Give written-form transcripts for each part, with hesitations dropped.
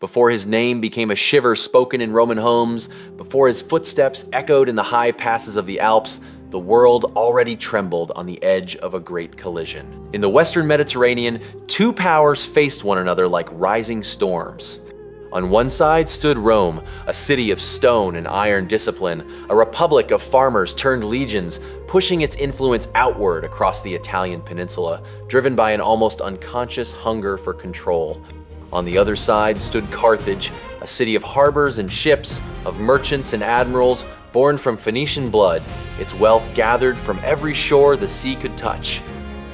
Before his name became a shiver spoken in Roman homes, before his footsteps echoed in the high passes of the Alps, the world already trembled on the edge of a great collision. In the Western Mediterranean, two powers faced one another like rising storms. On one side stood Rome, a city of stone and iron discipline, a republic of farmers turned legions, pushing its influence outward across the Italian peninsula, driven by an almost unconscious hunger for control. On the other side stood Carthage, a city of harbors and ships, of merchants and admirals, born from Phoenician blood, its wealth gathered from every shore the sea could touch.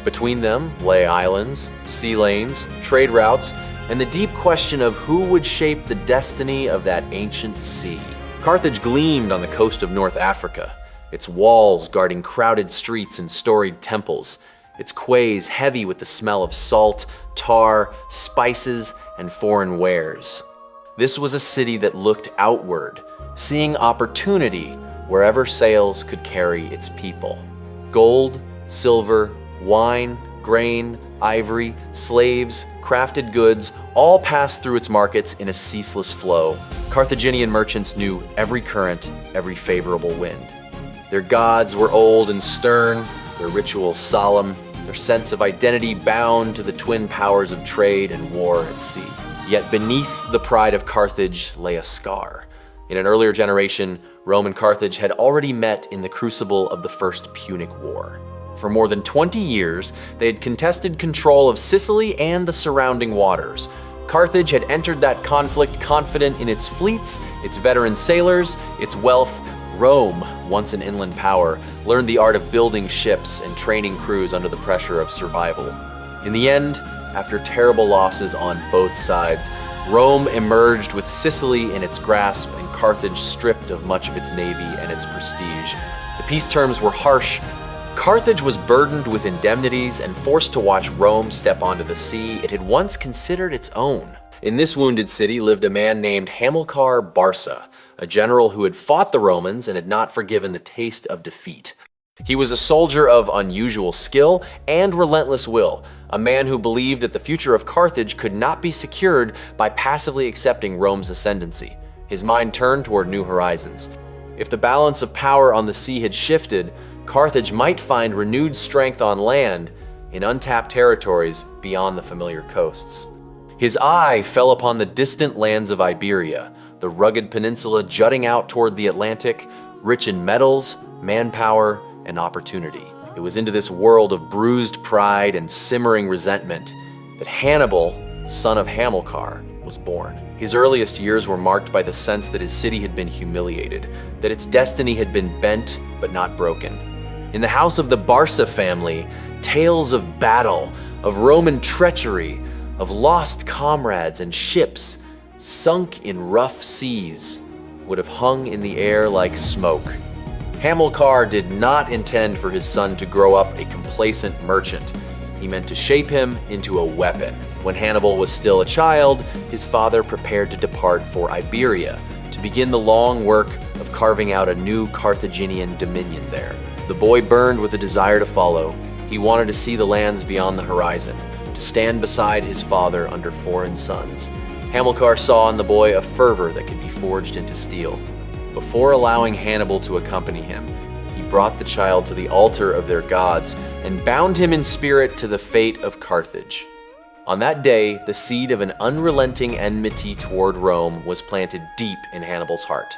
Between them lay islands, sea lanes, trade routes, and the deep question of who would shape the destiny of that ancient sea. Carthage gleamed on the coast of North Africa, its walls guarding crowded streets and storied temples, its quays heavy with the smell of salt, tar, spices, and foreign wares. This was a city that looked outward, seeing opportunity wherever sails could carry its people. Gold, silver, wine, grain, ivory, slaves, crafted goods, all passed through its markets in a ceaseless flow. Carthaginian merchants knew every current, every favorable wind. Their gods were old and stern, their rituals solemn, their sense of identity bound to the twin powers of trade and war at sea. Yet beneath the pride of Carthage lay a scar. In an earlier generation, Rome and Carthage had already met in the crucible of the First Punic War. For more than 20 years, they had contested control of Sicily and the surrounding waters. Carthage had entered that conflict confident in its fleets, its veteran sailors, its wealth. Rome, once an inland power, learned the art of building ships and training crews under the pressure of survival. In the end, after terrible losses on both sides, Rome emerged with Sicily in its grasp and Carthage stripped of much of its navy and its prestige. The peace terms were harsh. Carthage was burdened with indemnities and forced to watch Rome step onto the sea it had once considered its own. In this wounded city lived a man named Hamilcar Barca, a general who had fought the Romans and had not forgiven the taste of defeat. He was a soldier of unusual skill and relentless will, a man who believed that the future of Carthage could not be secured by passively accepting Rome's ascendancy. His mind turned toward new horizons. If the balance of power on the sea had shifted, Carthage might find renewed strength on land in untapped territories beyond the familiar coasts. His eye fell upon the distant lands of Iberia, the rugged peninsula jutting out toward the Atlantic, rich in metals, manpower, and opportunity. It was into this world of bruised pride and simmering resentment that Hannibal, son of Hamilcar, was born. His earliest years were marked by the sense that his city had been humiliated, that its destiny had been bent but not broken. In the house of the Barca family, tales of battle, of Roman treachery, of lost comrades and ships sunk in rough seas would have hung in the air like smoke. Hamilcar did not intend for his son to grow up a complacent merchant. He meant to shape him into a weapon. When Hannibal was still a child, his father prepared to depart for Iberia to begin the long work of carving out a new Carthaginian dominion there. The boy burned with a desire to follow. He wanted to see the lands beyond the horizon, to stand beside his father under foreign suns. Hamilcar saw in the boy a fervor that could be forged into steel. Before allowing Hannibal to accompany him, he brought the child to the altar of their gods and bound him in spirit to the fate of Carthage. On that day, the seed of an unrelenting enmity toward Rome was planted deep in Hannibal's heart,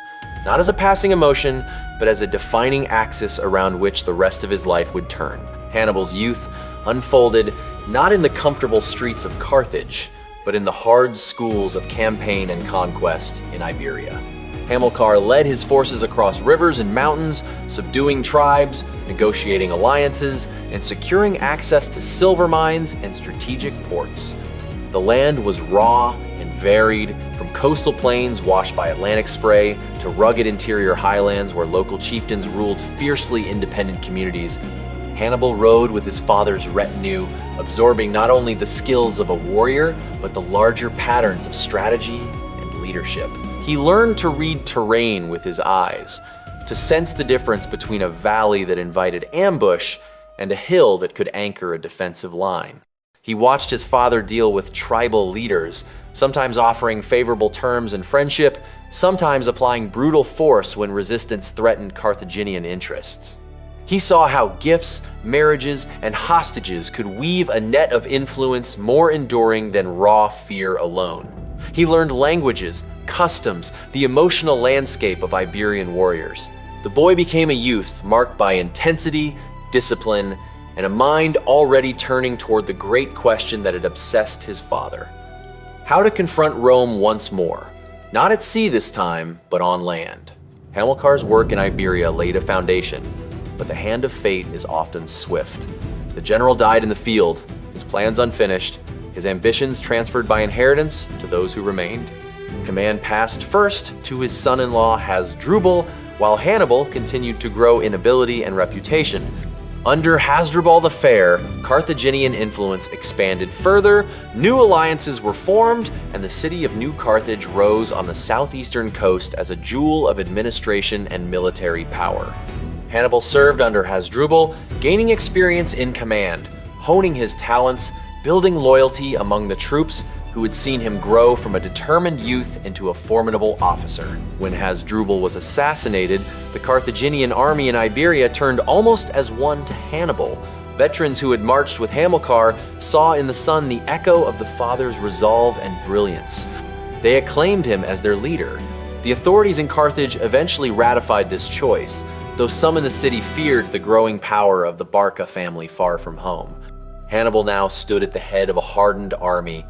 not as a passing emotion, but as a defining axis around which the rest of his life would turn. Hannibal's youth unfolded not in the comfortable streets of Carthage, but in the hard schools of campaign and conquest in Iberia. Hamilcar led his forces across rivers and mountains, subduing tribes, negotiating alliances, and securing access to silver mines and strategic ports. The land was raw and varied, from coastal plains washed by Atlantic spray to rugged interior highlands where local chieftains ruled fiercely independent communities. Hannibal rode with his father's retinue, absorbing not only the skills of a warrior, but the larger patterns of strategy and leadership. He learned to read terrain with his eyes, to sense the difference between a valley that invited ambush and a hill that could anchor a defensive line. He watched his father deal with tribal leaders, sometimes offering favorable terms and friendship, sometimes applying brutal force when resistance threatened Carthaginian interests. He saw how gifts, marriages, and hostages could weave a net of influence more enduring than raw fear alone. He learned languages, customs, the emotional landscape of Iberian warriors. The boy became a youth marked by intensity, discipline, and a mind already turning toward the great question that had obsessed his father: how to confront Rome once more, not at sea this time, but on land. Hamilcar's work in Iberia laid a foundation, but the hand of fate is often swift. The general died in the field, his plans unfinished, his ambitions transferred by inheritance to those who remained. Command passed first to his son-in-law Hasdrubal, while Hannibal continued to grow in ability and reputation. Under Hasdrubal the Fair, Carthaginian influence expanded further, new alliances were formed, and the city of New Carthage rose on the southeastern coast as a jewel of administration and military power. Hannibal served under Hasdrubal, gaining experience in command, honing his talents, building loyalty among the troops who had seen him grow from a determined youth into a formidable officer. When Hasdrubal was assassinated, the Carthaginian army in Iberia turned almost as one to Hannibal. Veterans who had marched with Hamilcar saw in the son the echo of the father's resolve and brilliance. They acclaimed him as their leader. The authorities in Carthage eventually ratified this choice, though some in the city feared the growing power of the Barca family far from home. Hannibal now stood at the head of a hardened army,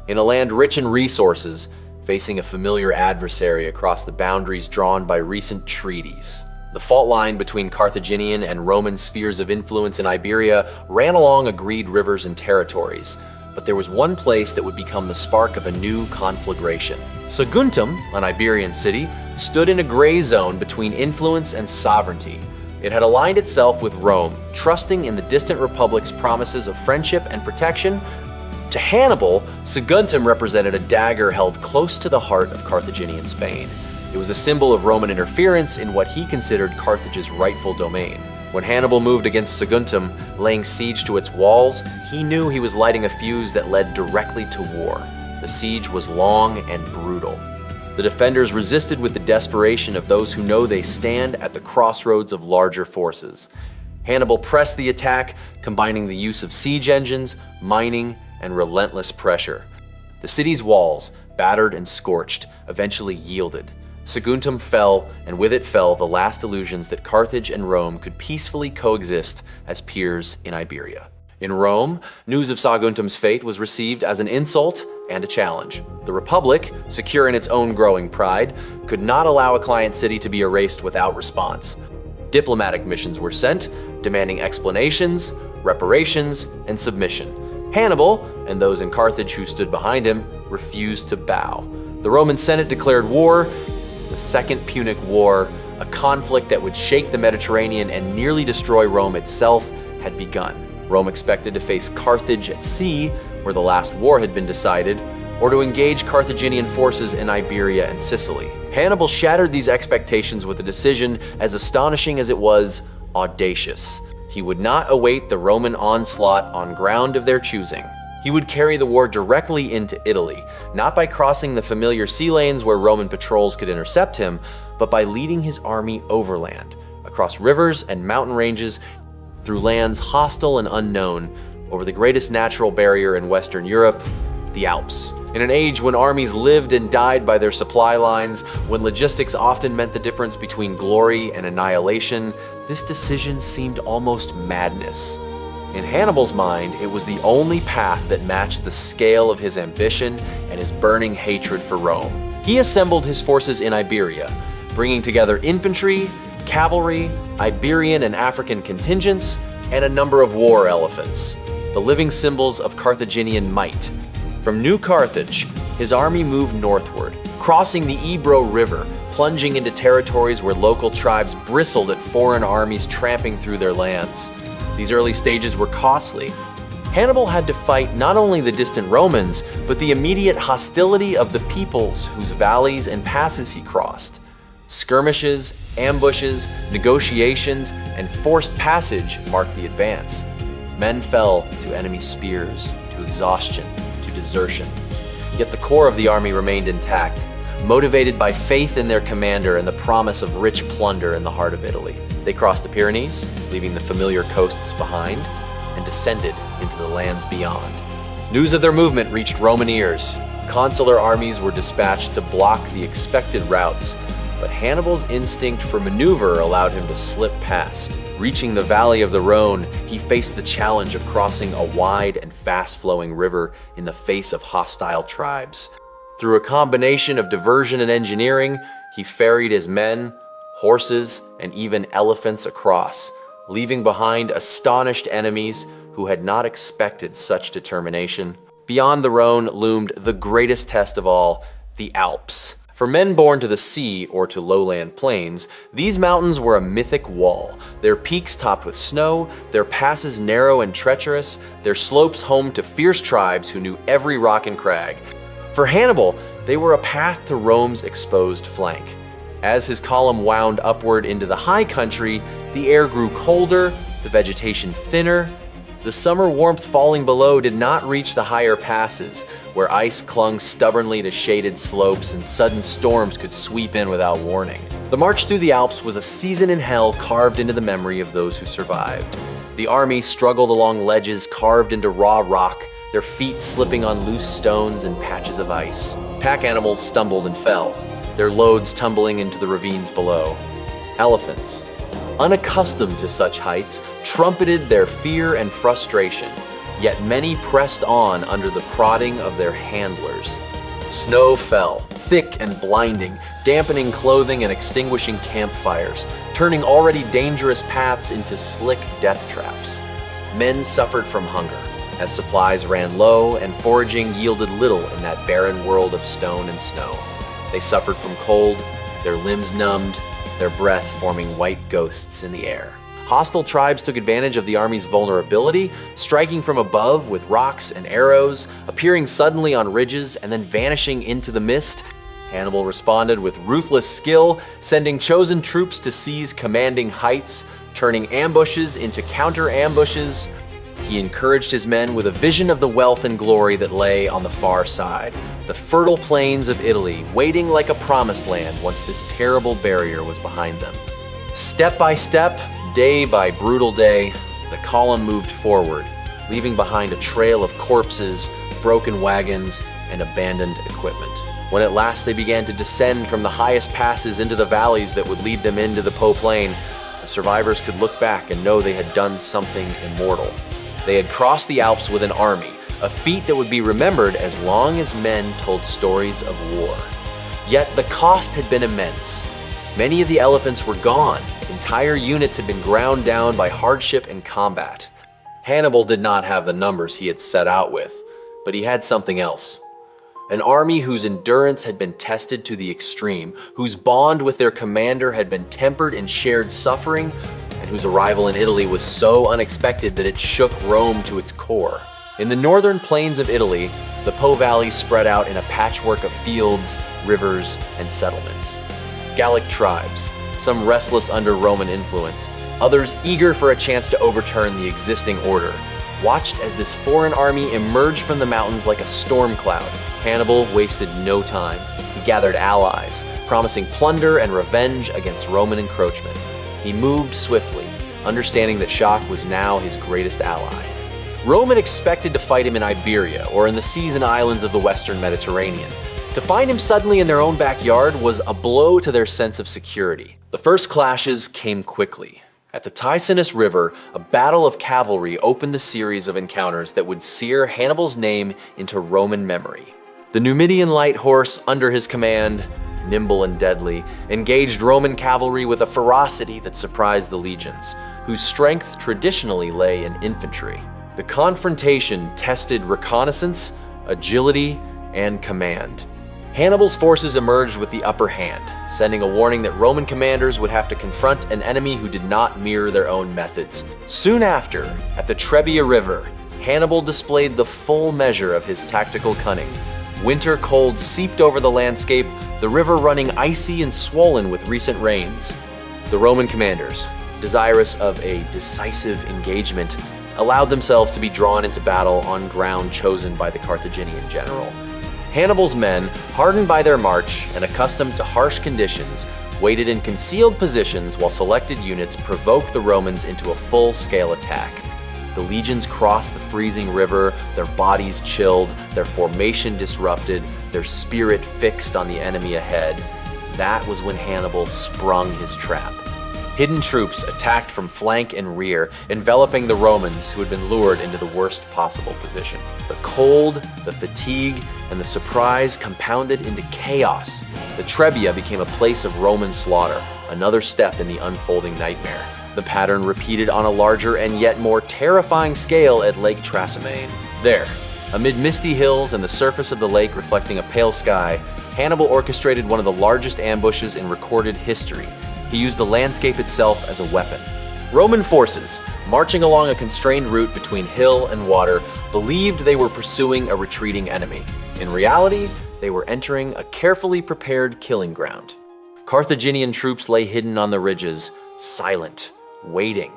in a land rich in resources, facing a familiar adversary across the boundaries drawn by recent treaties. The fault line between Carthaginian and Roman spheres of influence in Iberia ran along agreed rivers and territories, but there was one place that would become the spark of a new conflagration. Saguntum, an Iberian city, stood in a gray zone between influence and sovereignty. It had aligned itself with Rome, trusting in the distant republic's promises of friendship and protection. To Hannibal, Saguntum represented a dagger held close to the heart of Carthaginian Spain. It was a symbol of Roman interference in what he considered Carthage's rightful domain. When Hannibal moved against Saguntum, laying siege to its walls, he knew he was lighting a fuse that led directly to war. The siege was long and brutal. The defenders resisted with the desperation of those who know they stand at the crossroads of larger forces. Hannibal pressed the attack, combining the use of siege engines, mining, and relentless pressure. The city's walls, battered and scorched, eventually yielded. Saguntum fell, and with it fell the last illusions that Carthage and Rome could peacefully coexist as peers in Iberia. In Rome, news of Saguntum's fate was received as an insult and a challenge. The Republic, secure in its own growing pride, could not allow a client city to be erased without response. Diplomatic missions were sent, demanding explanations, reparations, and submission. Hannibal, and those in Carthage who stood behind him, refused to bow. The Roman Senate declared war. The Second Punic War, a conflict that would shake the Mediterranean and nearly destroy Rome itself, had begun. Rome expected to face Carthage at sea, where the last war had been decided, or to engage Carthaginian forces in Iberia and Sicily. Hannibal shattered these expectations with a decision as astonishing as it was audacious. He would not await the Roman onslaught on ground of their choosing. He would carry the war directly into Italy, not by crossing the familiar sea lanes where Roman patrols could intercept him, but by leading his army overland, across rivers and mountain ranges, through lands hostile and unknown, over the greatest natural barrier in Western Europe, the Alps. In an age when armies lived and died by their supply lines, when logistics often meant the difference between glory and annihilation, this decision seemed almost madness. In Hannibal's mind, it was the only path that matched the scale of his ambition and his burning hatred for Rome. He assembled his forces in Iberia, bringing together infantry, cavalry, Iberian and African contingents, and a number of war elephants, the living symbols of Carthaginian might. From New Carthage, his army moved northward, crossing the Ebro River, plunging into territories where local tribes bristled at foreign armies tramping through their lands. These early stages were costly. Hannibal had to fight not only the distant Romans, but the immediate hostility of the peoples whose valleys and passes he crossed. Skirmishes, ambushes, negotiations, and forced passage marked the advance. Men fell to enemy spears, to exhaustion, to desertion. Yet the core of the army remained intact, motivated by faith in their commander and the promise of rich plunder in the heart of Italy. They crossed the Pyrenees, leaving the familiar coasts behind, and descended into the lands beyond. News of their movement reached Roman ears. Consular armies were dispatched to block the expected routes, but Hannibal's instinct for maneuver allowed him to slip past. Reaching the valley of the Rhône, he faced the challenge of crossing a wide and fast-flowing river in the face of hostile tribes. Through a combination of diversion and engineering, he ferried his men, horses, and even elephants across, leaving behind astonished enemies who had not expected such determination. Beyond the Rhône loomed the greatest test of all, the Alps. For men born to the sea or to lowland plains, these mountains were a mythic wall, their peaks topped with snow, their passes narrow and treacherous, their slopes home to fierce tribes who knew every rock and crag. For Hannibal, they were a path to Rome's exposed flank. As his column wound upward into the high country, the air grew colder, the vegetation thinner. The summer warmth falling below did not reach the higher passes, where ice clung stubbornly to shaded slopes and sudden storms could sweep in without warning. The march through the Alps was a season in hell carved into the memory of those who survived. The army struggled along ledges carved into raw rock, their feet slipping on loose stones and patches of ice. Pack animals stumbled and fell, their loads tumbling into the ravines below. Elephants, unaccustomed to such heights, trumpeted their fear and frustration, yet many pressed on under the prodding of their handlers. Snow fell, thick and blinding, dampening clothing and extinguishing campfires, turning already dangerous paths into slick death traps. Men suffered from hunger, as supplies ran low and foraging yielded little in that barren world of stone and snow. They suffered from cold, their limbs numbed, their breath forming white ghosts in the air. Hostile tribes took advantage of the army's vulnerability, striking from above with rocks and arrows, appearing suddenly on ridges and then vanishing into the mist. Hannibal responded with ruthless skill, sending chosen troops to seize commanding heights, turning ambushes into counter-ambushes. He encouraged his men with a vision of the wealth and glory that lay on the far side, the fertile plains of Italy, waiting like a promised land once this terrible barrier was behind them. Step by step, day by brutal day, the column moved forward, leaving behind a trail of corpses, broken wagons, and abandoned equipment. When at last they began to descend from the highest passes into the valleys that would lead them into the Po Plain, the survivors could look back and know they had done something immortal. They had crossed the Alps with an army, a feat that would be remembered as long as men told stories of war. Yet the cost had been immense. Many of the elephants were gone. Entire units had been ground down by hardship and combat. Hannibal did not have the numbers he had set out with, but he had something else. An army whose endurance had been tested to the extreme, whose bond with their commander had been tempered in shared suffering, and whose arrival in Italy was so unexpected that it shook Rome to its core. In the northern plains of Italy, the Po Valley spread out in a patchwork of fields, rivers, and settlements. Gallic tribes, some restless under Roman influence, others eager for a chance to overturn the existing order, watched as this foreign army emerged from the mountains like a storm cloud. Hannibal wasted no time. He gathered allies, promising plunder and revenge against Roman encroachment. He moved swiftly, understanding that shock was now his greatest ally. Rome had expected to fight him in Iberia or in the seas and islands of the western Mediterranean. To find him suddenly in their own backyard was a blow to their sense of security. The first clashes came quickly. At the Ticinus River, a battle of cavalry opened the series of encounters that would sear Hannibal's name into Roman memory. The Numidian light horse under his command, nimble and deadly, engaged Roman cavalry with a ferocity that surprised the legions, whose strength traditionally lay in infantry. The confrontation tested reconnaissance, agility, and command. Hannibal's forces emerged with the upper hand, sending a warning that Roman commanders would have to confront an enemy who did not mirror their own methods. Soon after, at the Trebbia River, Hannibal displayed the full measure of his tactical cunning. Winter cold seeped over the landscape, the river running icy and swollen with recent rains. The Roman commanders, desirous of a decisive engagement, allowed themselves to be drawn into battle on ground chosen by the Carthaginian general. Hannibal's men, hardened by their march and accustomed to harsh conditions, waited in concealed positions while selected units provoked the Romans into a full-scale attack. The legions crossed the freezing river, their bodies chilled, their formation disrupted, their spirit fixed on the enemy ahead. That was when Hannibal sprung his trap. Hidden troops attacked from flank and rear, enveloping the Romans who had been lured into the worst possible position. The cold, the fatigue, and the surprise compounded into chaos. The Trebbia became a place of Roman slaughter, another step in the unfolding nightmare. The pattern repeated on a larger and yet more terrifying scale at Lake Trasimene. There, amid misty hills and the surface of the lake reflecting a pale sky, Hannibal orchestrated one of the largest ambushes in recorded history. He used the landscape itself as a weapon. Roman forces, marching along a constrained route between hill and water, believed they were pursuing a retreating enemy. In reality, they were entering a carefully prepared killing ground. Carthaginian troops lay hidden on the ridges, silent, waiting.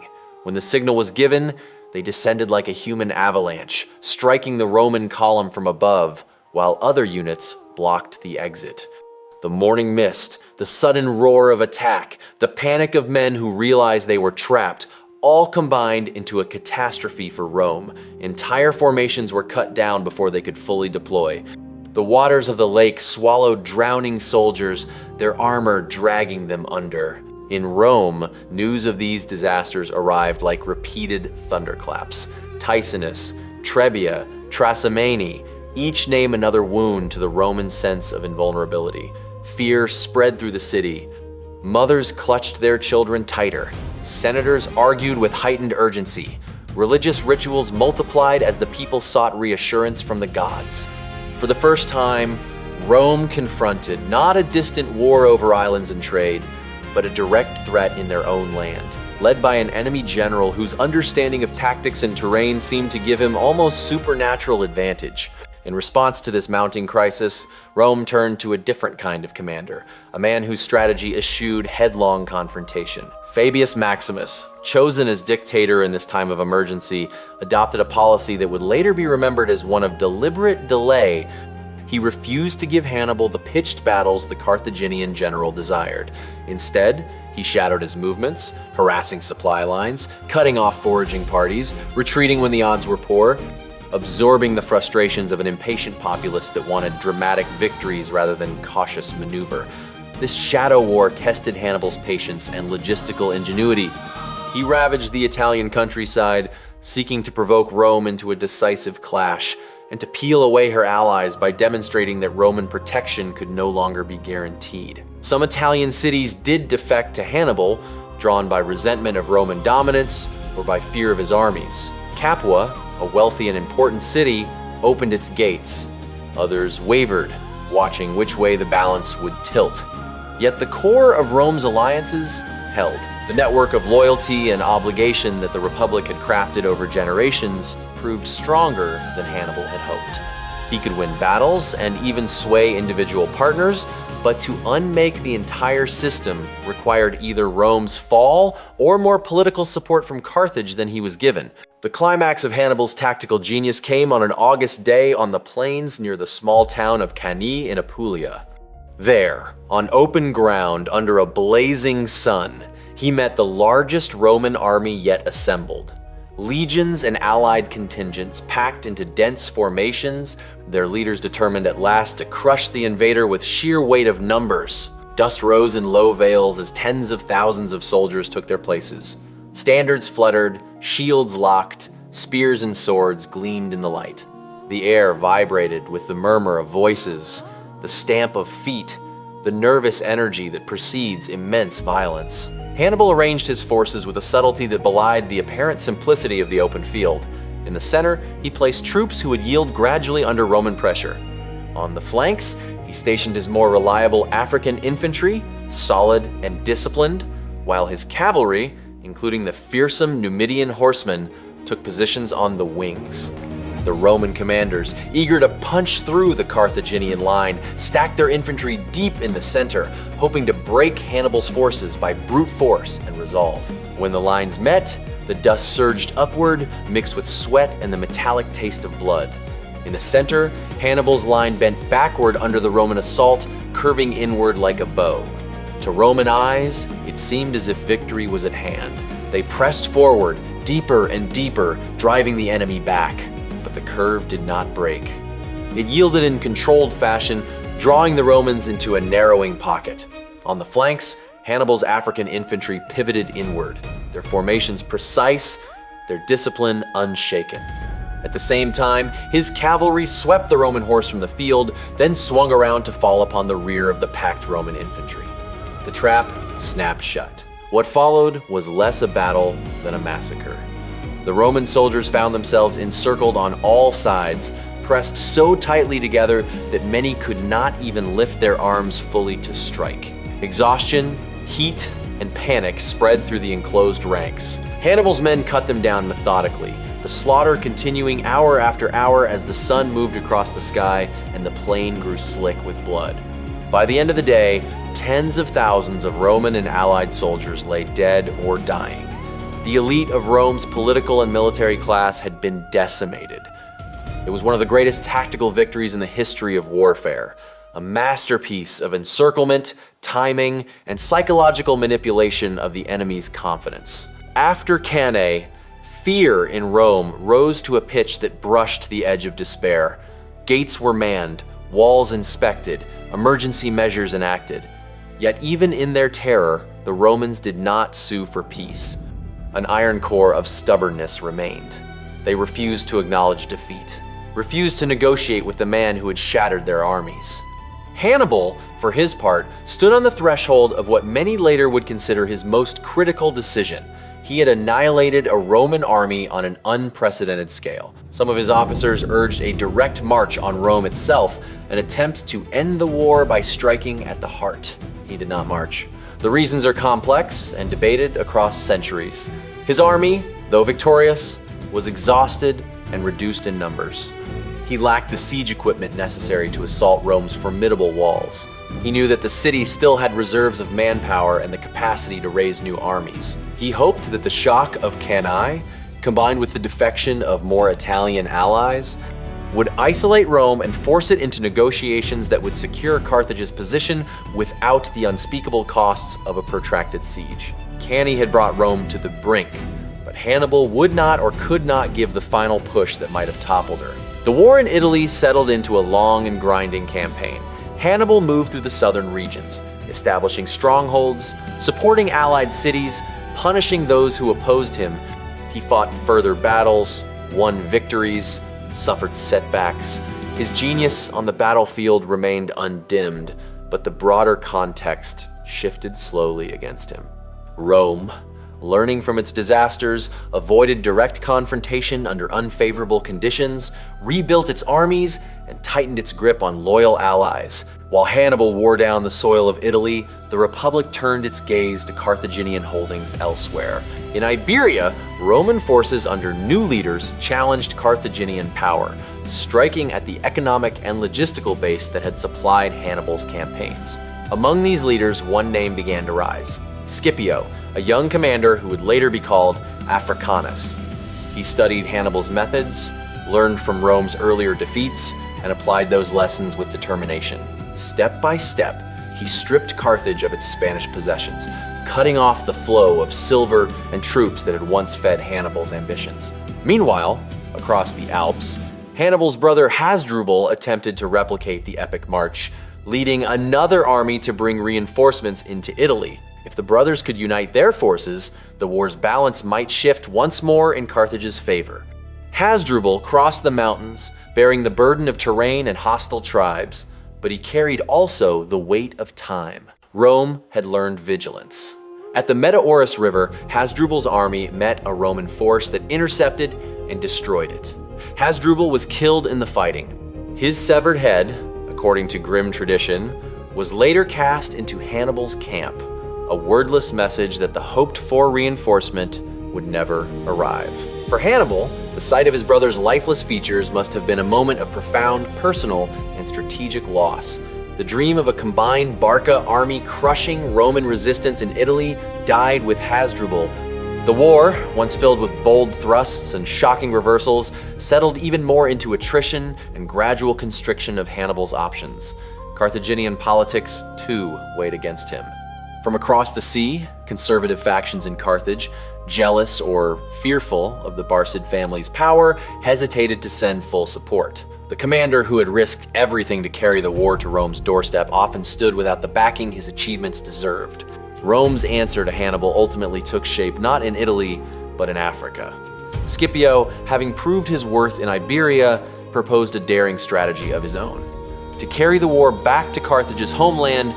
When the signal was given, they descended like a human avalanche, striking the Roman column from above, while other units blocked the exit. The morning mist, the sudden roar of attack, the panic of men who realized they were trapped, all combined into a catastrophe for Rome. Entire formations were cut down before they could fully deploy. The waters of the lake swallowed drowning soldiers, their armor dragging them under. In Rome, news of these disasters arrived like repeated thunderclaps. Ticinus, Trebbia, Trasimene, each name another wound to the Roman sense of invulnerability. Fear spread through the city. Mothers clutched their children tighter. Senators argued with heightened urgency. Religious rituals multiplied as the people sought reassurance from the gods. For the first time, Rome confronted not a distant war over islands and trade, but a direct threat in their own land, led by an enemy general whose understanding of tactics and terrain seemed to give him almost supernatural advantage. In response to this mounting crisis, Rome turned to a different kind of commander, a man whose strategy eschewed headlong confrontation. Fabius Maximus, chosen as dictator in this time of emergency, adopted a policy that would later be remembered as one of deliberate delay. He refused to give Hannibal the pitched battles the Carthaginian general desired. Instead, he shadowed his movements, harassing supply lines, cutting off foraging parties, retreating when the odds were poor, absorbing the frustrations of an impatient populace that wanted dramatic victories rather than cautious maneuver. This shadow war tested Hannibal's patience and logistical ingenuity. He ravaged the Italian countryside, seeking to provoke Rome into a decisive clash, and to peel away her allies by demonstrating that Roman protection could no longer be guaranteed. Some Italian cities did defect to Hannibal, drawn by resentment of Roman dominance or by fear of his armies. Capua, a wealthy and important city, opened its gates. Others wavered, watching which way the balance would tilt. Yet the core of Rome's alliances held. The network of loyalty and obligation that the Republic had crafted over generations proved stronger than Hannibal had hoped. He could win battles and even sway individual partners, but to unmake the entire system required either Rome's fall or more political support from Carthage than he was given. The climax of Hannibal's tactical genius came on an August day on the plains near the small town of Cannae in Apulia. There, on open ground under a blazing sun, he met the largest Roman army yet assembled. Legions and allied contingents packed into dense formations, their leaders determined at last to crush the invader with sheer weight of numbers. Dust rose in low veils as tens of thousands of soldiers took their places. Standards fluttered, shields locked, spears and swords gleamed in the light. The air vibrated with the murmur of voices, the stamp of feet, the nervous energy that precedes immense violence. Hannibal arranged his forces with a subtlety that belied the apparent simplicity of the open field. In the center, he placed troops who would yield gradually under Roman pressure. On the flanks, he stationed his more reliable African infantry, solid and disciplined, while his cavalry, including the fearsome Numidian horsemen, took positions on the wings. The Roman commanders, eager to punch through the Carthaginian line, stacked their infantry deep in the center, hoping to break Hannibal's forces by brute force and resolve. When the lines met, the dust surged upward, mixed with sweat and the metallic taste of blood. In the center, Hannibal's line bent backward under the Roman assault, curving inward like a bow. To Roman eyes, it seemed as if victory was at hand. They pressed forward, deeper and deeper, driving the enemy back. But the curve did not break. It yielded in controlled fashion, drawing the Romans into a narrowing pocket. On the flanks, Hannibal's African infantry pivoted inward, their formations precise, their discipline unshaken. At the same time, his cavalry swept the Roman horse from the field, then swung around to fall upon the rear of the packed Roman infantry. The trap snapped shut. What followed was less a battle than a massacre. The Roman soldiers found themselves encircled on all sides, pressed so tightly together that many could not even lift their arms fully to strike. Exhaustion, heat, and panic spread through the enclosed ranks. Hannibal's men cut them down methodically, the slaughter continuing hour after hour as the sun moved across the sky and the plain grew slick with blood. By the end of the day, tens of thousands of Roman and allied soldiers lay dead or dying. The elite of Rome's political and military class had been decimated. It was one of the greatest tactical victories in the history of warfare, a masterpiece of encirclement, timing, and psychological manipulation of the enemy's confidence. After Cannae, fear in Rome rose to a pitch that brushed the edge of despair. Gates were manned, walls inspected, emergency measures enacted. Yet even in their terror, the Romans did not sue for peace. An iron core of stubbornness remained. They refused to acknowledge defeat, refused to negotiate with the man who had shattered their armies. Hannibal, for his part, stood on the threshold of what many later would consider his most critical decision. He had annihilated a Roman army on an unprecedented scale. Some of his officers urged a direct march on Rome itself, an attempt to end the war by striking at the heart. He did not march. The reasons are complex and debated across centuries. His army, though victorious, was exhausted and reduced in numbers. He lacked the siege equipment necessary to assault Rome's formidable walls. He knew that the city still had reserves of manpower and the capacity to raise new armies. He hoped that the shock of Cannae, combined with the defection of more Italian allies, would isolate Rome and force it into negotiations that would secure Carthage's position without the unspeakable costs of a protracted siege. Cannae had brought Rome to the brink, but Hannibal would not or could not give the final push that might have toppled her. The war in Italy settled into a long and grinding campaign. Hannibal moved through the southern regions, establishing strongholds, supporting allied cities, punishing those who opposed him. He fought further battles, won victories, suffered setbacks. His genius on the battlefield remained undimmed, but the broader context shifted slowly against him. Rome, learning from its disasters, avoided direct confrontation under unfavorable conditions, rebuilt its armies, and tightened its grip on loyal allies. While Hannibal wore down the soil of Italy, the Republic turned its gaze to Carthaginian holdings elsewhere. In Iberia, Roman forces under new leaders challenged Carthaginian power, striking at the economic and logistical base that had supplied Hannibal's campaigns. Among these leaders, one name began to rise: Scipio, a young commander who would later be called Africanus. He studied Hannibal's methods, learned from Rome's earlier defeats, and applied those lessons with determination. Step by step, he stripped Carthage of its Spanish possessions, cutting off the flow of silver and troops that had once fed Hannibal's ambitions. Meanwhile, across the Alps, Hannibal's brother Hasdrubal attempted to replicate the epic march, leading another army to bring reinforcements into Italy. If the brothers could unite their forces, the war's balance might shift once more in Carthage's favor. Hasdrubal crossed the mountains, bearing the burden of terrain and hostile tribes, but he carried also the weight of time. Rome had learned vigilance. At the Metaurus River, Hasdrubal's army met a Roman force that intercepted and destroyed it. Hasdrubal was killed in the fighting. His severed head, according to grim tradition, was later cast into Hannibal's camp, a wordless message that the hoped-for reinforcement would never arrive. For Hannibal, the sight of his brother's lifeless features must have been a moment of profound personal and strategic loss. The dream of a combined Barca army crushing Roman resistance in Italy died with Hasdrubal, The war, once filled with bold thrusts and shocking reversals, settled even more into attrition and gradual constriction of Hannibal's options. Carthaginian politics, too, weighed against him. From across the sea, conservative factions in Carthage, jealous or fearful of the Barcid family's power, hesitated to send full support. The commander who had risked everything to carry the war to Rome's doorstep often stood without the backing his achievements deserved. Rome's answer to Hannibal ultimately took shape not in Italy, but in Africa. Scipio, having proved his worth in Iberia, proposed a daring strategy of his own. To carry the war back to Carthage's homeland,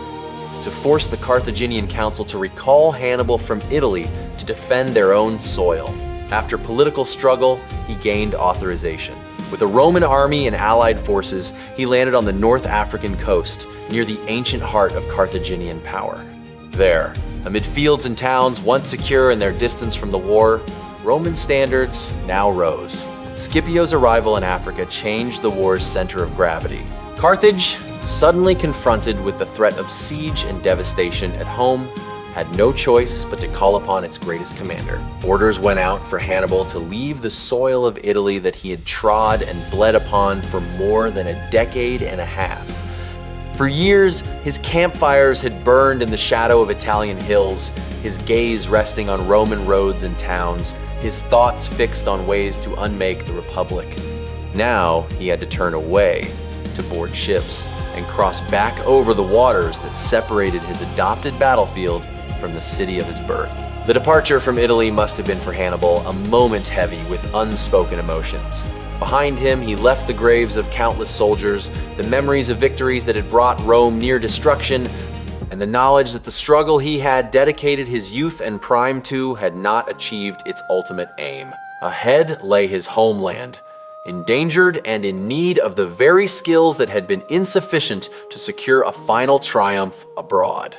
to force the Carthaginian council to recall Hannibal from Italy to defend their own soil. After political struggle, he gained authorization. With a Roman army and allied forces, he landed on the North African coast, near the ancient heart of Carthaginian power. There, amid fields and towns once secure in their distance from the war, Roman standards now rose. Scipio's arrival in Africa changed the war's center of gravity. Carthage, suddenly confronted with the threat of siege and devastation at home, had no choice but to call upon its greatest commander. Orders went out for Hannibal to leave the soil of Italy that he had trod and bled upon for more than a decade and a half. For years, his campfires had burned in the shadow of Italian hills, his gaze resting on Roman roads and towns, his thoughts fixed on ways to unmake the Republic. Now he had to turn away, to board ships, and cross back over the waters that separated his adopted battlefield from the city of his birth. The departure from Italy must have been for Hannibal a moment heavy with unspoken emotions. Behind him, he left the graves of countless soldiers, the memories of victories that had brought Rome near destruction, and the knowledge that the struggle he had dedicated his youth and prime to had not achieved its ultimate aim. Ahead lay his homeland, endangered and in need of the very skills that had been insufficient to secure a final triumph abroad.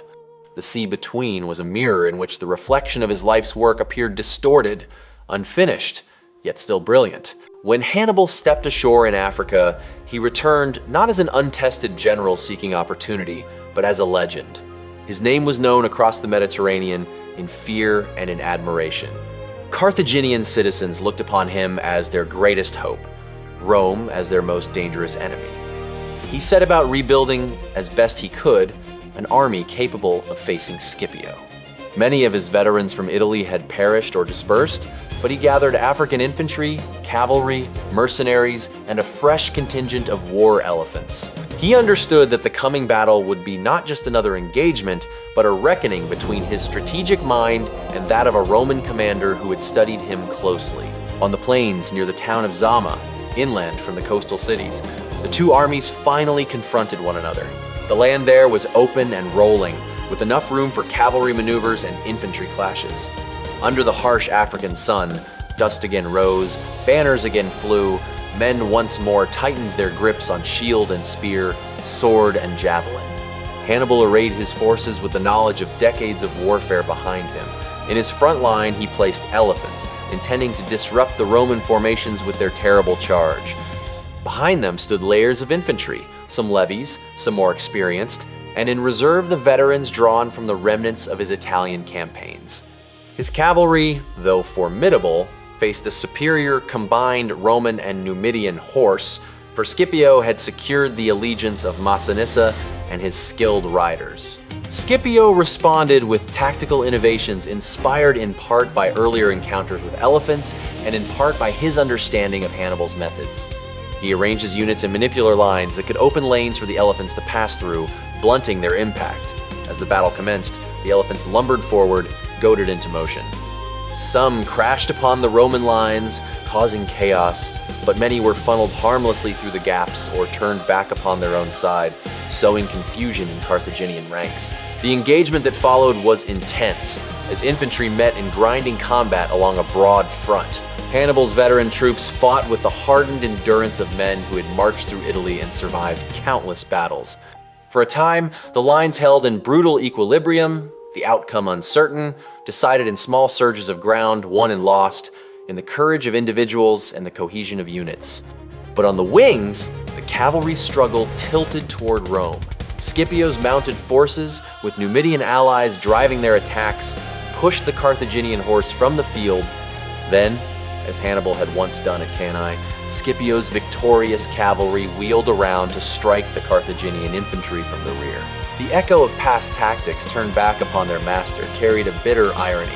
The sea between was a mirror in which the reflection of his life's work appeared distorted, unfinished, yet still brilliant. When Hannibal stepped ashore in Africa, he returned not as an untested general seeking opportunity, but as a legend. His name was known across the Mediterranean in fear and in admiration. Carthaginian citizens looked upon him as their greatest hope, Rome as their most dangerous enemy. He set about rebuilding, as best he could, an army capable of facing Scipio. Many of his veterans from Italy had perished or dispersed, but he gathered African infantry, cavalry, mercenaries, and a fresh contingent of war elephants. He understood that the coming battle would be not just another engagement, but a reckoning between his strategic mind and that of a Roman commander who had studied him closely. On the plains near the town of Zama, inland from the coastal cities, the two armies finally confronted one another. The land there was open and rolling, with enough room for cavalry maneuvers and infantry clashes. Under the harsh African sun, dust again rose, banners again flew, men once more tightened their grips on shield and spear, sword and javelin. Hannibal arrayed his forces with the knowledge of decades of warfare behind him. In his front line, he placed elephants, intending to disrupt the Roman formations with their terrible charge. Behind them stood layers of infantry, some levies, some more experienced, and in reserve the veterans drawn from the remnants of his Italian campaigns. His cavalry, though formidable, faced a superior combined Roman and Numidian horse, for Scipio had secured the allegiance of Massinissa and his skilled riders. Scipio responded with tactical innovations inspired in part by earlier encounters with elephants and in part by his understanding of Hannibal's methods. He arranged his units in manipular lines that could open lanes for the elephants to pass through, blunting their impact. As the battle commenced, the elephants lumbered forward, goaded into motion. Some crashed upon the Roman lines, causing chaos, but many were funneled harmlessly through the gaps or turned back upon their own side, sowing confusion in Carthaginian ranks. The engagement that followed was intense, as infantry met in grinding combat along a broad front. Hannibal's veteran troops fought with the hardened endurance of men who had marched through Italy and survived countless battles. For a time, the lines held in brutal equilibrium, the outcome uncertain, decided in small surges of ground, won and lost, in the courage of individuals and the cohesion of units. But on the wings, the cavalry struggle tilted toward Rome. Scipio's mounted forces, with Numidian allies driving their attacks, pushed the Carthaginian horse from the field. Then, as Hannibal had once done at Cannae, Scipio's victorious cavalry wheeled around to strike the Carthaginian infantry from the rear. The echo of past tactics turned back upon their master carried a bitter irony.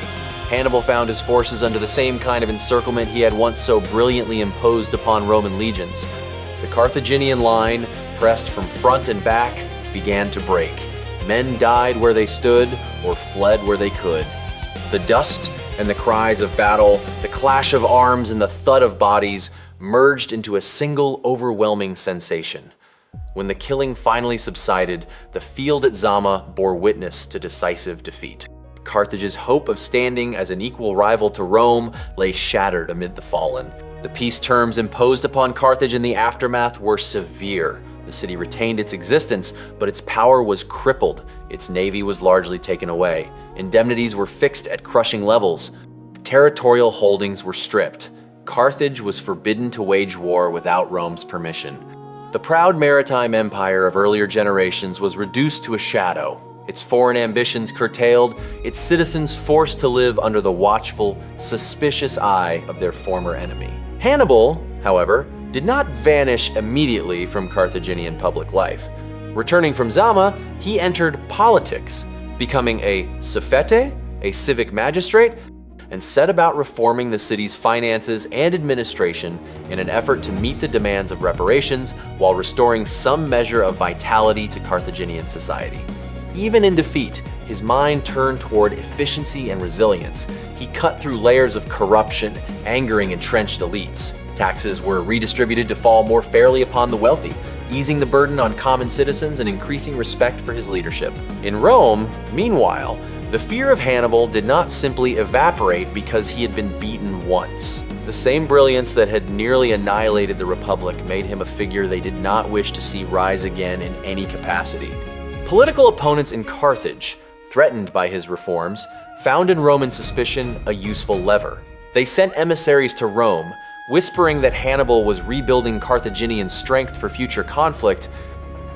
Hannibal found his forces under the same kind of encirclement he had once so brilliantly imposed upon Roman legions. The Carthaginian line, pressed from front and back, began to break. Men died where they stood or fled where they could. The dust and the cries of battle, the clash of arms and the thud of bodies merged into a single overwhelming sensation. When the killing finally subsided, the field at Zama bore witness to decisive defeat. Carthage's hope of standing as an equal rival to Rome lay shattered amid the fallen. The peace terms imposed upon Carthage in the aftermath were severe. The city retained its existence, but its power was crippled. Its navy was largely taken away. Indemnities were fixed at crushing levels. Territorial holdings were stripped. Carthage was forbidden to wage war without Rome's permission. The proud maritime empire of earlier generations was reduced to a shadow. Its foreign ambitions curtailed, its citizens forced to live under the watchful, suspicious eye of their former enemy. Hannibal, however, did not vanish immediately from Carthaginian public life. Returning from Zama, he entered politics, becoming a suffete, a civic magistrate, and set about reforming the city's finances and administration in an effort to meet the demands of reparations while restoring some measure of vitality to Carthaginian society. Even in defeat, his mind turned toward efficiency and resilience. He cut through layers of corruption, angering entrenched elites. Taxes were redistributed to fall more fairly upon the wealthy, easing the burden on common citizens and increasing respect for his leadership. In Rome, meanwhile, the fear of Hannibal did not simply evaporate because he had been beaten once. The same brilliance that had nearly annihilated the Republic made him a figure they did not wish to see rise again in any capacity. Political opponents in Carthage, threatened by his reforms, found in Roman suspicion a useful lever. They sent emissaries to Rome, whispering that Hannibal was rebuilding Carthaginian strength for future conflict,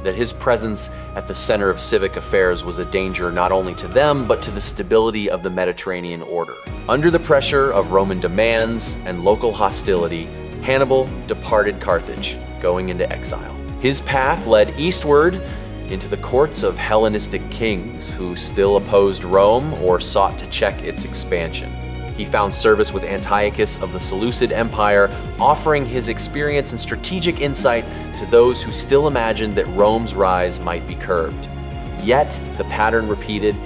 that his presence at the center of civic affairs was a danger not only to them, but to the stability of the Mediterranean order. Under the pressure of Roman demands and local hostility, Hannibal departed Carthage, going into exile. His path led eastward into the courts of Hellenistic kings who still opposed Rome or sought to check its expansion. He found service with Antiochus of the Seleucid Empire, offering his experience and strategic insight to those who still imagined that Rome's rise might be curbed. Yet, the pattern repeated.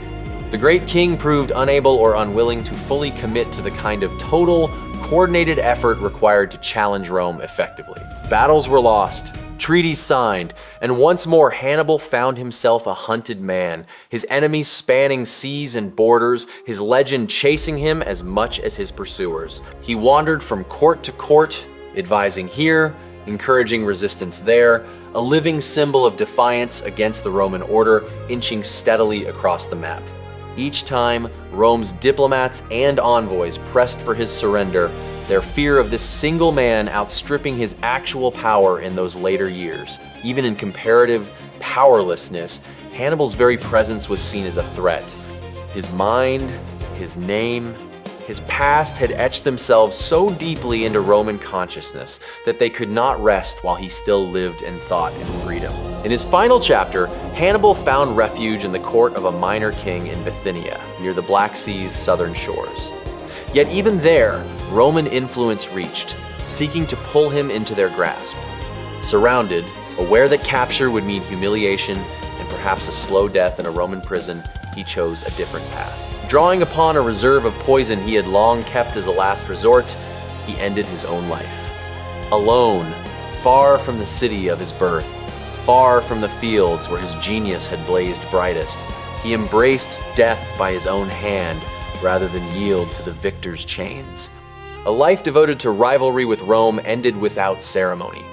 The great king proved unable or unwilling to fully commit to the kind of total, coordinated effort required to challenge Rome effectively. Battles were lost, treaties signed, and once more Hannibal found himself a hunted man, his enemies spanning seas and borders, his legend chasing him as much as his pursuers. He wandered from court to court, advising here, encouraging resistance there, a living symbol of defiance against the Roman order, inching steadily across the map. Each time, Rome's diplomats and envoys pressed for his surrender, their fear of this single man outstripping his actual power in those later years. Even in comparative powerlessness, Hannibal's very presence was seen as a threat. His mind, his name, his past had etched themselves so deeply into Roman consciousness that they could not rest while he still lived and thought in freedom. In his final chapter, Hannibal found refuge in the court of a minor king in Bithynia, near the Black Sea's southern shores. Yet even there, Roman influence reached, seeking to pull him into their grasp. Surrounded, aware that capture would mean humiliation and perhaps a slow death in a Roman prison, he chose a different path. Drawing upon a reserve of poison he had long kept as a last resort, he ended his own life. Alone, far from the city of his birth, far from the fields where his genius had blazed brightest, he embraced death by his own hand rather than yield to the victor's chains. A life devoted to rivalry with Rome ended without ceremony,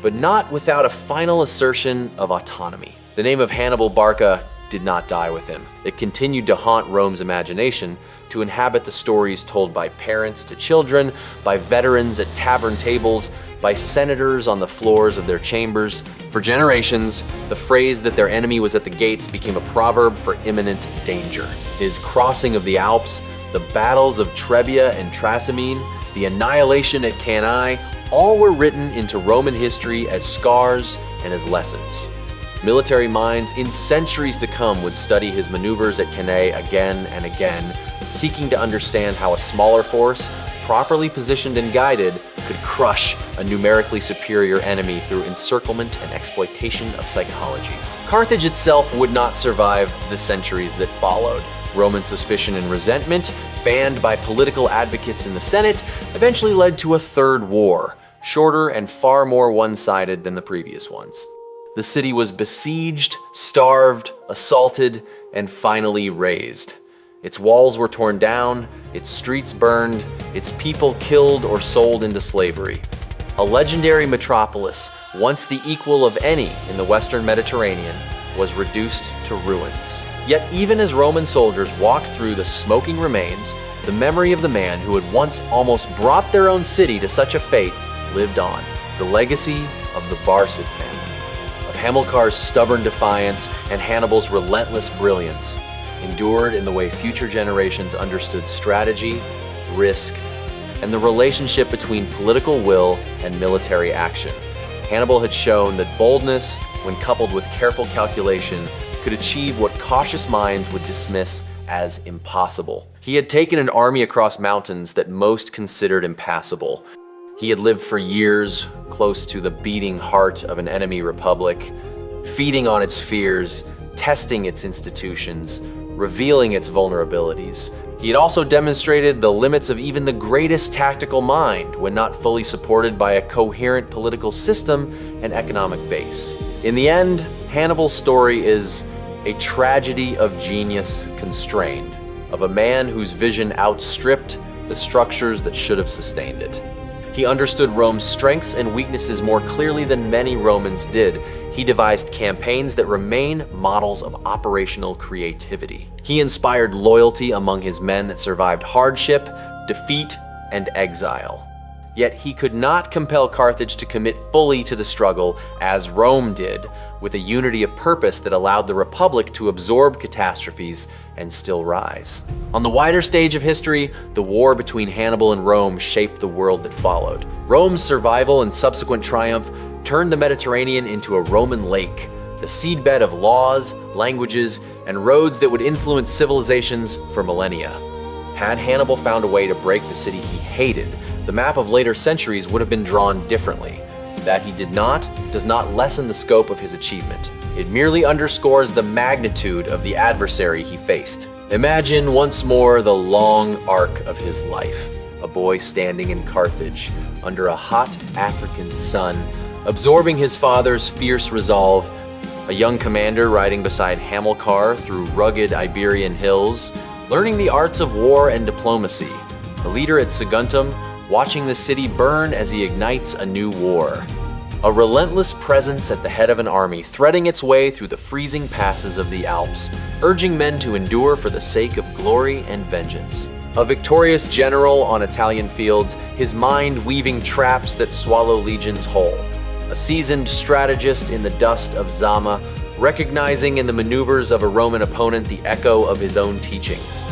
but not without a final assertion of autonomy. The name of Hannibal Barca did not die with him. It continued to haunt Rome's imagination, to inhabit the stories told by parents to children, by veterans at tavern tables, by senators on the floors of their chambers. For generations, the phrase that their enemy was at the gates became a proverb for imminent danger. His crossing of the Alps, the battles of Trebbia and Trasimene, the annihilation at Cannae, all were written into Roman history as scars and as lessons. Military minds in centuries to come would study his maneuvers at Cannae again and again, seeking to understand how a smaller force, properly positioned and guided, could crush a numerically superior enemy through encirclement and exploitation of psychology. Carthage itself would not survive the centuries that followed. Roman suspicion and resentment, fanned by political advocates in the Senate, eventually led to a third war, shorter and far more one-sided than the previous ones. The city was besieged, starved, assaulted, and finally razed. Its walls were torn down, its streets burned, its people killed or sold into slavery. A legendary metropolis, once the equal of any in the Western Mediterranean, was reduced to ruins. Yet even as Roman soldiers walked through the smoking remains, the memory of the man who had once almost brought their own city to such a fate lived on. The legacy of the Barcid family, of Hamilcar's stubborn defiance and Hannibal's relentless brilliance, endured in the way future generations understood strategy, risk, and the relationship between political will and military action. Hannibal had shown that boldness, when coupled with careful calculation, could achieve what cautious minds would dismiss as impossible. He had taken an army across mountains that most considered impassable. He had lived for years close to the beating heart of an enemy republic, feeding on its fears, testing its institutions, revealing its vulnerabilities. He had also demonstrated the limits of even the greatest tactical mind when not fully supported by a coherent political system and economic base. In the end, Hannibal's story is a tragedy of genius constrained, of a man whose vision outstripped the structures that should have sustained it. He understood Rome's strengths and weaknesses more clearly than many Romans did. He devised campaigns that remain models of operational creativity. He inspired loyalty among his men that survived hardship, defeat, and exile. Yet he could not compel Carthage to commit fully to the struggle as Rome did, with a unity of purpose that allowed the Republic to absorb catastrophes and still rise. On the wider stage of history, the war between Hannibal and Rome shaped the world that followed. Rome's survival and subsequent triumph turned the Mediterranean into a Roman lake, the seedbed of laws, languages, and roads that would influence civilizations for millennia. Had Hannibal found a way to break the city he hated, the map of later centuries would have been drawn differently. That he did not does not lessen the scope of his achievement. It merely underscores the magnitude of the adversary he faced. Imagine once more the long arc of his life. A boy standing in Carthage, under a hot African sun, absorbing his father's fierce resolve, a young commander riding beside Hamilcar through rugged Iberian hills, learning the arts of war and diplomacy, a leader at Saguntum, watching the city burn as he ignites a new war. A relentless presence at the head of an army, threading its way through the freezing passes of the Alps, urging men to endure for the sake of glory and vengeance. A victorious general on Italian fields, his mind weaving traps that swallow legions whole. A seasoned strategist in the dust of Zama, recognizing in the maneuvers of a Roman opponent the echo of his own teachings.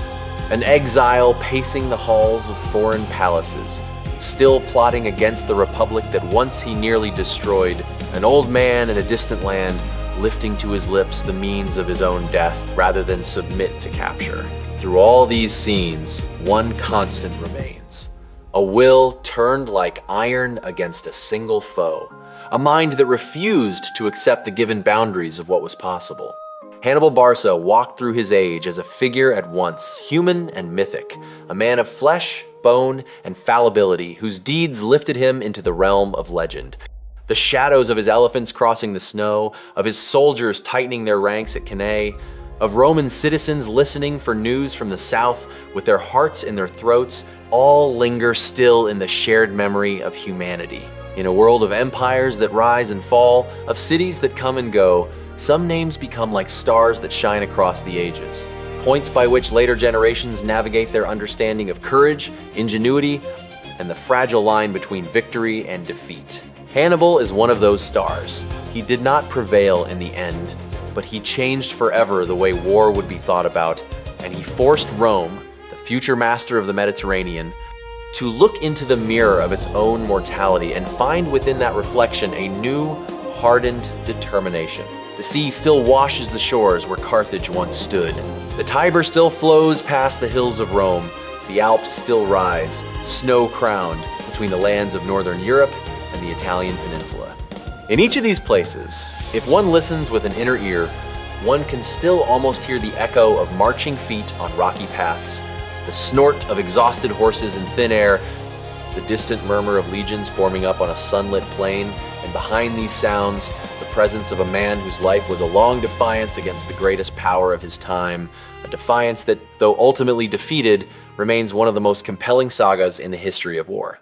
An exile pacing the halls of foreign palaces, still plotting against the republic that once he nearly destroyed. An old man in a distant land, lifting to his lips the means of his own death rather than submit to capture. Through all these scenes, one constant remains. A will turned like iron against a single foe. A mind that refused to accept the given boundaries of what was possible. Hannibal Barca walked through his age as a figure at once human and mythic, a man of flesh, bone, and fallibility whose deeds lifted him into the realm of legend. The shadows of his elephants crossing the snow, of his soldiers tightening their ranks at Cannae, of Roman citizens listening for news from the south with their hearts in their throats, all linger still in the shared memory of humanity. In a world of empires that rise and fall, of cities that come and go, some names become like stars that shine across the ages, points by which later generations navigate their understanding of courage, ingenuity, and the fragile line between victory and defeat. Hannibal is one of those stars. He did not prevail in the end, but he changed forever the way war would be thought about, and he forced Rome, the future master of the Mediterranean, to look into the mirror of its own mortality and find within that reflection a new, hardened determination. The sea still washes the shores where Carthage once stood. The Tiber still flows past the hills of Rome. The Alps still rise, snow-crowned, between the lands of northern Europe and the Italian peninsula. In each of these places, if one listens with an inner ear, one can still almost hear the echo of marching feet on rocky paths, the snort of exhausted horses in thin air, the distant murmur of legions forming up on a sunlit plain, and behind these sounds, the presence of a man whose life was a long defiance against the greatest power of his time, a defiance that, though ultimately defeated, remains one of the most compelling sagas in the history of war.